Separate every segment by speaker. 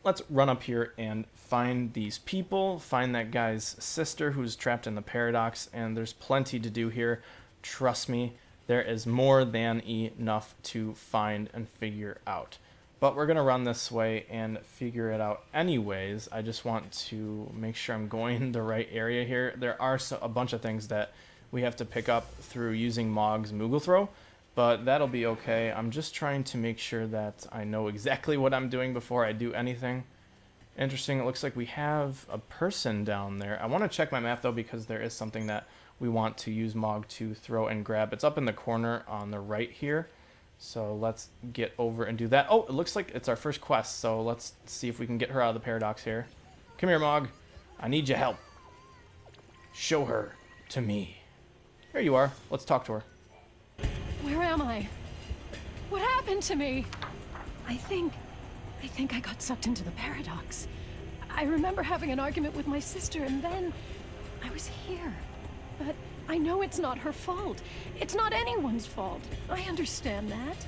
Speaker 1: let's run up here and find these people, find that guy's sister who's trapped in the paradox, and there's plenty to do here. Trust me, there is more than enough to find and figure out. But we're going to run this way and figure it out anyways. I just want to make sure I'm going the right area here. There are a bunch of things that we have to pick up through using Mog's Moogle Throw, but that'll be okay. I'm just trying to make sure that I know exactly what I'm doing before I do anything. Interesting, it looks like we have a person down there. I want to check my map though, because there is something that we want to use Mog to throw and grab. It's up in the corner on the right here. So let's get over and do that. Oh, it looks like it's our first quest, so let's see if we can get her out of the paradox here. Come here, Mog. I need your help. Show her to me. Here you are. Let's talk to her.
Speaker 2: Where am I? What happened to me? I think I got sucked into the paradox. I remember having an argument with my sister, and then I was here. But I know it's not her fault. It's not anyone's fault. I understand that.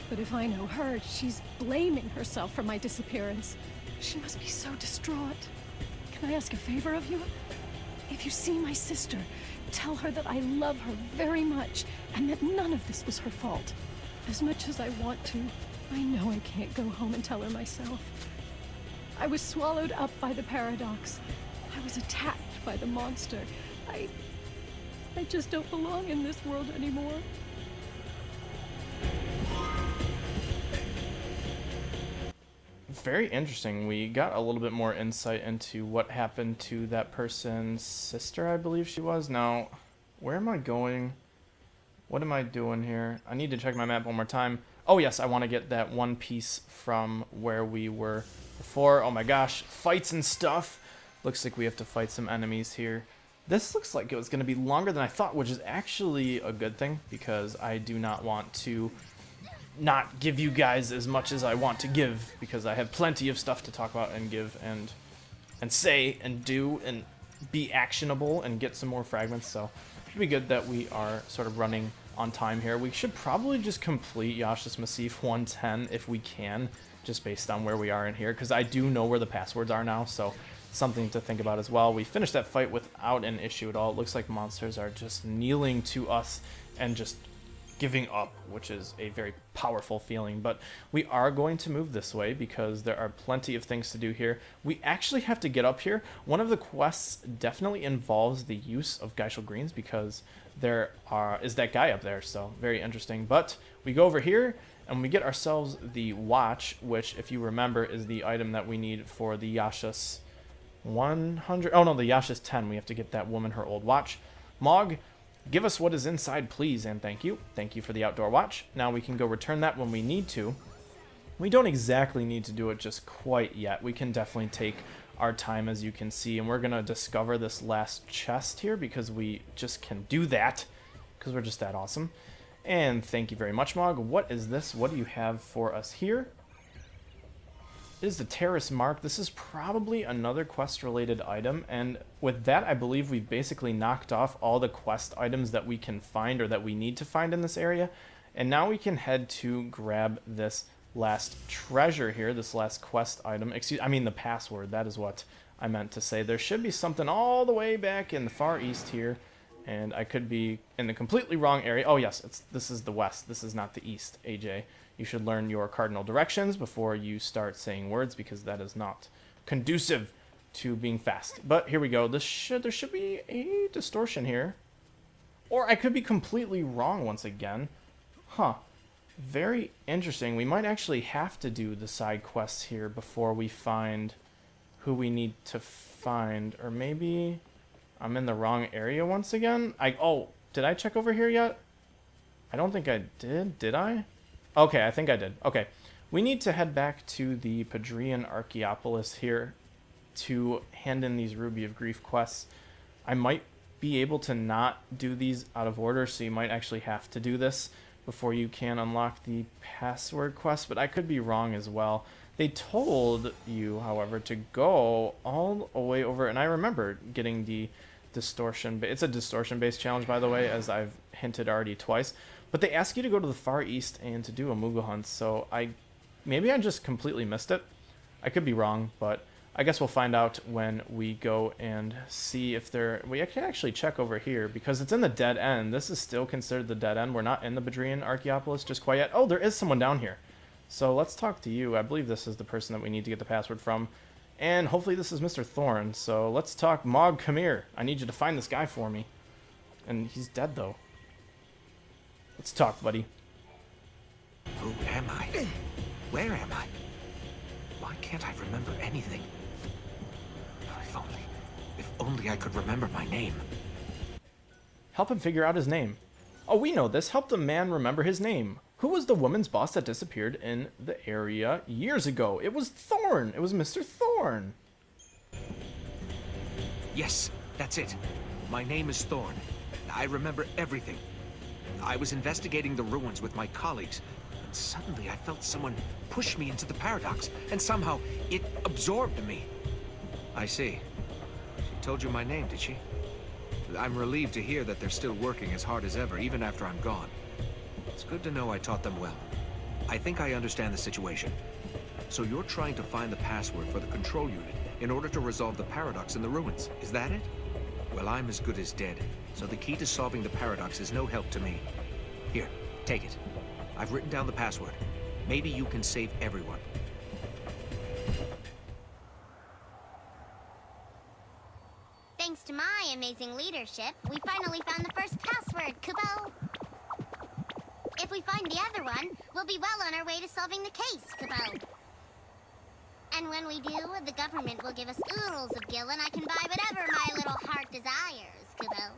Speaker 2: But if I know her, she's blaming herself for my disappearance. She must be so distraught. Can I ask a favor of you? If you see my sister, tell her that I love her very much, and that none of this was her fault. As much as I want to, I know I can't go home and tell her myself. I was swallowed up by the paradox. I was attacked by the monster. I just don't belong in this world anymore.
Speaker 1: Very interesting. We got a little bit more insight into what happened to that person's sister, I believe she was. Now, where am I going? What am I doing here? I need to check my map one more time. Oh yes, I want to get that one piece from where we were before. Oh my gosh, fights and stuff. Looks like we have to fight some enemies here. This looks like it was going to be longer than I thought, which is actually a good thing, because I do not want to not give you guys as much as I want to give, because I have plenty of stuff to talk about and give and say and do and be actionable and get some more fragments. So it'd be good that we are sort of running on time here. We should probably just complete Yaschas Massif 110 if we can, just based on where we are in here, because I do know where the passwords are now, so something to think about as well. We finished that fight without an issue at all. It looks like monsters are just kneeling to us and just giving up, which is a very powerful feeling. But we are going to move this way because there are plenty of things to do here. We actually have to get up here. One of the quests definitely involves the use of Geishel Greens, because there is that guy up there, so very interesting. But we go over here and we get ourselves the watch, which, if you remember, is the item that we need for the Yaschas 100. Oh no, the Yaschas 10. We have to get that woman her old watch. Mog, give us what is inside, please, and thank you. Thank you for the outdoor watch. Now we can go return that when we need to. We don't exactly need to do it just quite yet. We can definitely take our time, as you can see, and we're going to discover this last chest here because we just can do that because we're just that awesome. And thank you very much, Mog. What is this? What do you have for us here? It is the Terrace Mark. This is probably another quest-related item, and with that, I believe we've basically knocked off all the quest items that we can find or that we need to find in this area, and now we can head to grab this last treasure here, this last quest item. I mean the password, that is what I meant to say. There should be something all the way back in the far east here, and I could be in the completely wrong area. Oh yes, this is the west, this is not the east, AJ. You should learn your cardinal directions before you start saying words, because that is not conducive to being fast. But here we go. There should be a distortion here. Or I could be completely wrong once again. Huh. Very interesting. We might actually have to do the side quests here before we find who we need to find. Or maybe I'm in the wrong area once again. Oh, did I check over here yet? I don't think I did. Did I? Okay, I think I did. Okay, we need to head back to the Padrian Archaeopolis here to hand in these Ruby of Grief quests. I might be able to not do these out of order, so you might actually have to do this before you can unlock the password quest, but I could be wrong as well. They told you, however, to go all the way over, and I remember getting the distortion. It's a distortion-based challenge, by the way, as I've hinted already twice. But they ask you to go to the far east and to do a Moogle hunt, so maybe I just completely missed it. I could be wrong, but I guess we'll find out when we go and see if they're... We can actually check over here, because it's in the dead end. This is still considered the dead end. We're not in the Badrian Archaeopolis just quite yet. Oh, there is someone down here. So let's talk to you. I believe this is the person that we need to get the password from. And hopefully this is Mr. Thorne. So let's talk. Mog, come here. I need you to find this guy for me. And he's dead, though. Let's talk, buddy.
Speaker 3: Who am I? Where am I? Why can't I remember anything? If only I could remember my name.
Speaker 1: Help him figure out his name. Oh, we know this. Help the man remember his name. Who was the woman's boss that disappeared in the area years ago? It was Thorne. It was Mr. Thorne.
Speaker 3: Yes, that's it. My name is Thorne. I remember everything. I was investigating the ruins with my colleagues, and suddenly I felt someone push me into the paradox, and somehow it absorbed me. I see. She told you my name, did she? I'm relieved to hear that they're still working as hard as ever, even after I'm gone. It's good to know I taught them well. I think I understand the situation. So you're trying to find the password for the control unit in order to resolve the paradox in the ruins, is that it? Well, I'm as good as dead, so the key to solving the paradox is no help to me. Here, take it. I've written down the password. Maybe you can save everyone.
Speaker 4: Thanks to my amazing leadership, we finally found the first password, Kubo. If we find the other one, we'll be well on our way to solving the case, Kubo. And when we do, the government will give us oodles of gil and I can buy whatever my little heart desires, Kubo.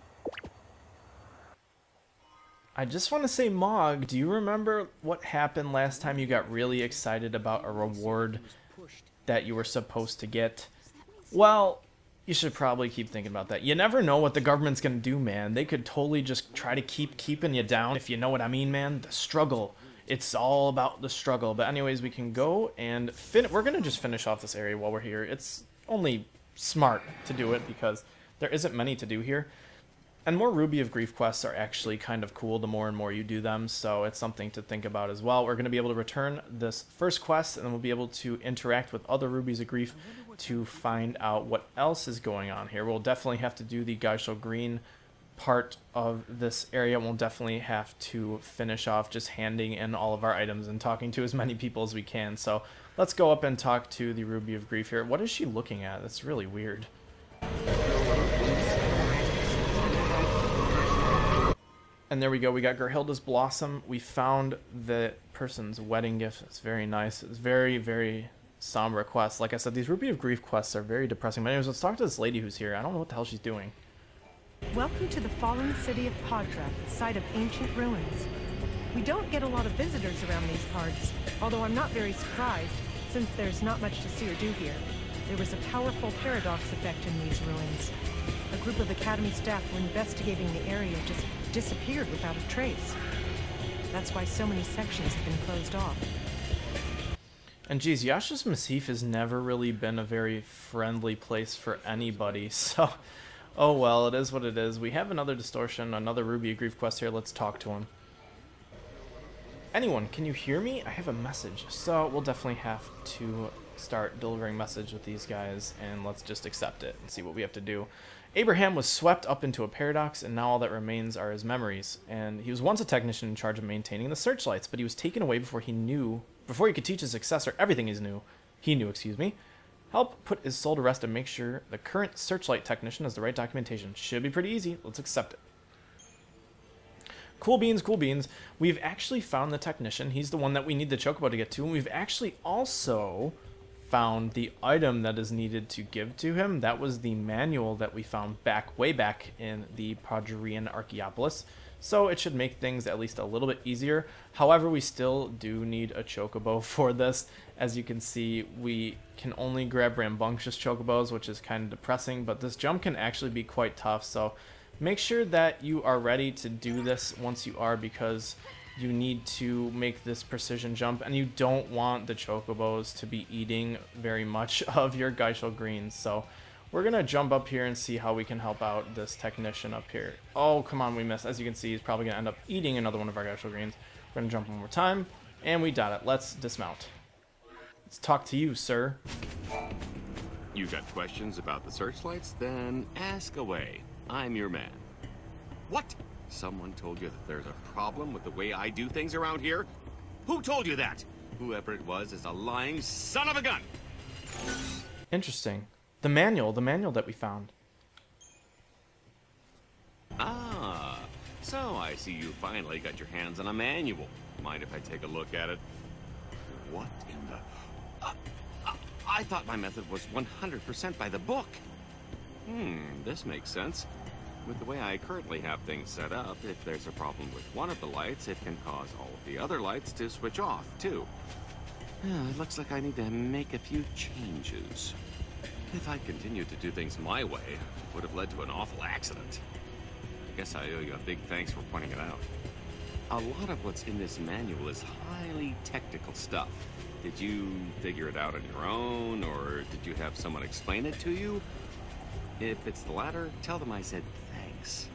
Speaker 1: I just want to say, Mog, do you remember what happened last time you got really excited about a reward that you were supposed to get? Well, you should probably keep thinking about that. You never know what the government's going to do, man. They could totally just try to keep keeping you down, if you know what I mean, man. The struggle. It's all about the struggle. But anyways, we can go and we're going to just finish off this area while we're here. It's only smart to do it because there isn't many to do here. And more Ruby of Grief quests are actually kind of cool the more and more you do them, so it's something to think about as well. We're going to be able to return this first quest, and then we'll be able to interact with other Rubies of Grief to find out what else is going on here. We'll definitely have to do the Gerhilde Green part of this area. We'll definitely have to finish off just handing in all of our items and talking to as many people as we can. So let's go up and talk to the Ruby of Grief here. What is she looking at? That's really weird. And there we go. We got Gerhilde's Blossom. We found the person's wedding gift. It's very nice. It's very, very somber quest. Like I said, these Ruby of Grief quests are very depressing. But anyways, let's talk to this lady who's here. I don't know what the hell she's doing.
Speaker 5: Welcome to the fallen city of Padra, site of ancient ruins. We don't get a lot of visitors around these parts, although I'm not very surprised, since there's not much to see or do here. There was a powerful paradox effect in these ruins. A group of Academy staff were investigating the area just disappeared without a trace. That's why so many sections have been closed off.
Speaker 1: And geez, Yaschas Massif has never really been a very friendly place for anybody, so... Oh well, it is what it is. We have another distortion, another Ruby of Grief quest here. Let's talk to him. Anyone, can you hear me? I have a message. So we'll definitely have to start delivering message with these guys, and let's just accept it and see what we have to do. Abraham was swept up into a paradox, and now all that remains are his memories. And he was once a technician in charge of maintaining the searchlights, but he was taken away before he could teach his successor everything he knew, excuse me. Help put his soul to rest and make sure the current searchlight technician has the right documentation. Should be pretty easy. Let's accept it. Cool beans, cool beans. We've actually found the technician. He's the one that we need the chocobo to get to. And we've actually also found the item that is needed to give to him. That was the manual that we found way back in the Padrian Archaeopolis. So it should make things at least a little bit easier. However, we still do need a chocobo for this. As you can see, we can only grab rambunctious chocobos, which is kind of depressing, but this jump can actually be quite tough. So make sure that you are ready to do this once you are, because you need to make this precision jump, and you don't want the chocobos to be eating very much of your Gerhilde greens. So we're going to jump up here and see how we can help out this technician up here. Oh, come on, we missed. As you can see, he's probably going to end up eating another one of our Gerhilde greens. We're going to jump one more time, and we got it. Let's dismount. Let's talk to you, sir.
Speaker 6: You got questions about the searchlights? Then ask away. I'm your man.
Speaker 3: What?
Speaker 6: Someone told you that there's a problem with the way I do things around here?
Speaker 3: Who told you that?
Speaker 6: Whoever it was is a lying son of a gun!
Speaker 1: Interesting. The manual that we found.
Speaker 6: Ah, so I see you finally got your hands on a manual. Mind if I take a look at it? What in the... I thought my method was 100% by the book. This makes sense. With the way I currently have things set up, if there's a problem with one of the lights, it can cause all of the other lights to switch off, too. It looks like I need to make a few changes. If I continued to do things my way, it would have led to an awful accident. I guess I owe you a big thanks for pointing it out. A lot of what's in this manual is highly technical stuff. Did you figure it out on your own, or did you have someone explain it to you? If it's the latter, tell them I said thanks.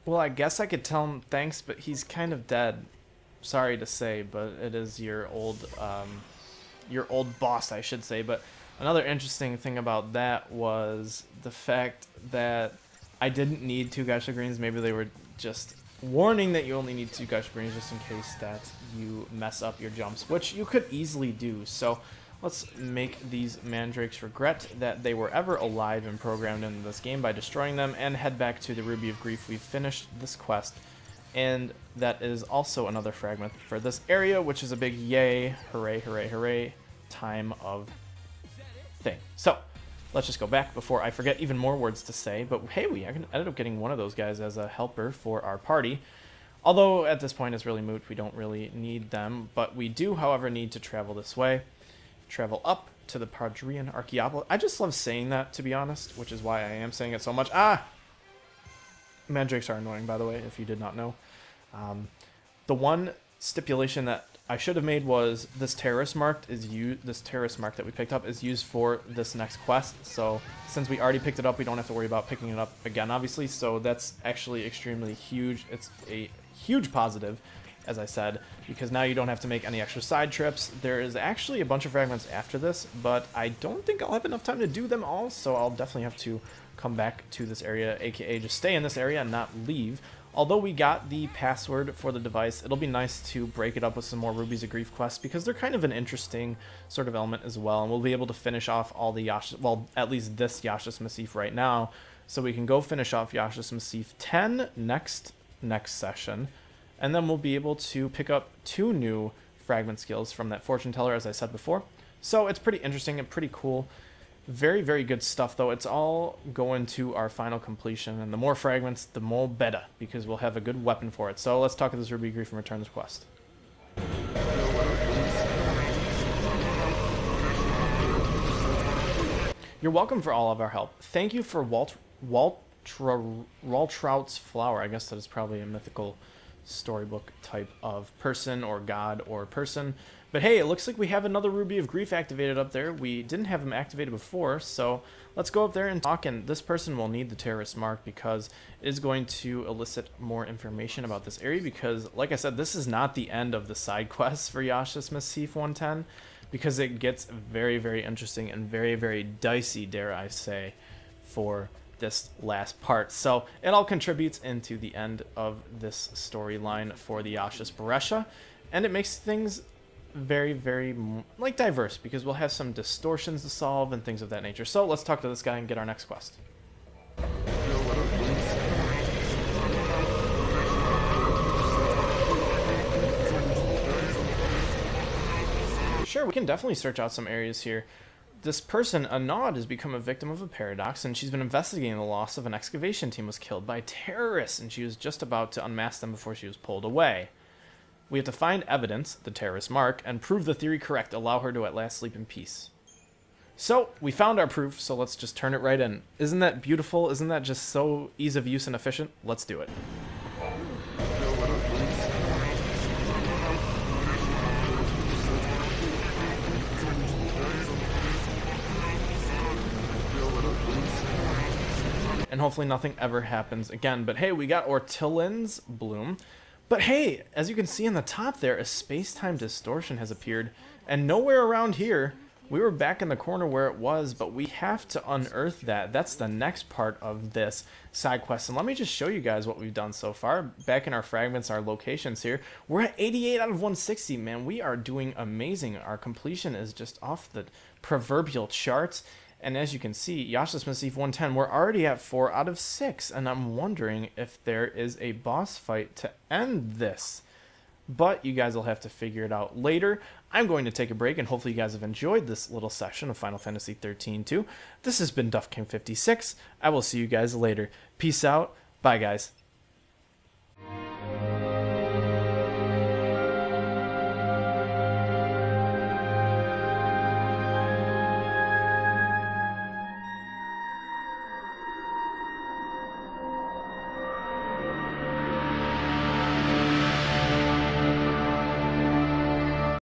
Speaker 1: Well, I guess I could tell him thanks, but he's kind of dead. Sorry to say, but it is your old boss, I should say. But another interesting thing about that was the fact that I didn't need 2 gacha greens. Maybe they were just warning that you only need 2 gacha greens just in case that you mess up your jumps, which you could easily do. So let's make these mandrakes regret that they were ever alive and programmed into this game by destroying them, and head back to the Ruby of Grief. We've finished this quest, and that is also another fragment for this area, which is a big yay, hooray, hooray, hooray time of thing. So let's just go back before I forget even more words to say. But hey, we ended up getting one of those guys as a helper for our party. Although at this point it's really moot, we don't really need them. But we do, however, need to travel this way. Travel up to the Padrian Archaeopolis. I just love saying that, to be honest, which is why I am saying it so much. Mandrakes are annoying, by the way, if you did not know. The one stipulation that I should have made was this terrorist mark that we picked up is used for this next quest. So since we already picked it up, we don't have to worry about picking it up again, obviously. So that's actually extremely huge. It's a huge positive, as I said, because now you don't have to make any extra side trips. There is actually a bunch of fragments after this, but I don't think I'll have enough time to do them all, so I'll definitely have to come back to this area, aka just stay in this area and not leave. Although we got the password for the device, it'll be nice to break it up with some more Rubies of Grief quests, because they're kind of an interesting sort of element as well, and we'll be able to finish off all the Yaschas, well, at least this Yaschas Massif right now, so we can go finish off Yaschas Massif 10 next session, and then we'll be able to pick up 2 new fragment skills from that fortune teller, as I said before. So it's pretty interesting and pretty cool. Very, very good stuff, though. It's all going to our final completion, and the more fragments, the more better, because we'll have a good weapon for it. So let's talk to this Ruby of Grief and return this quest. You're welcome for all of our help. Thank you for Waltraut's flower. I guess that is probably a mythical storybook type of person or god or person. But hey, it looks like we have another Ruby of Grief activated up there. We didn't have him activated before, so let's go up there and talk. And this person will need the terrorist mark because it is going to elicit more information about this area, because like I said, this is not the end of the side quests for Yaschas Massif 110, because it gets very, very interesting and very, very dicey, dare I say, for this last part. So it all contributes into the end of this storyline for the Yaschas Beresha, and it makes things very, very like diverse, because we'll have some distortions to solve and things of that nature. So let's talk to this guy and get our next quest. Sure, we can definitely search out some areas here. This person, Anod, has become a victim of a paradox, and she's been investigating the loss of an excavation team was killed by terrorists, and she was just about to unmask them before she was pulled away. We have to find evidence, the terrorist mark, and prove the theory correct, allow her to at last sleep in peace. So, we found our proof, so let's just turn it right in. Isn't that beautiful? Isn't that just so ease of use and efficient? Let's do it. And hopefully nothing ever happens again. But hey, we got Ortlinde's bloom, But hey, as you can see in the top there, a space-time distortion has appeared, and nowhere around here. We were back in the corner where it was, but we have to unearth that. That's the next part of this side quest. And let me just show you guys what we've done so far. Back in our fragments, our locations here, we're at 88 out of 160, man. We are doing amazing. Our completion is just off the proverbial charts. And as you can see, Yaschas Massif 110, we're already at 4 out of 6. And I'm wondering if there is a boss fight to end this. But you guys will have to figure it out later. I'm going to take a break, and hopefully you guys have enjoyed this little session of Final Fantasy XIII-2. This has been DuffKing56. I will see you guys later. Peace out. Bye, guys.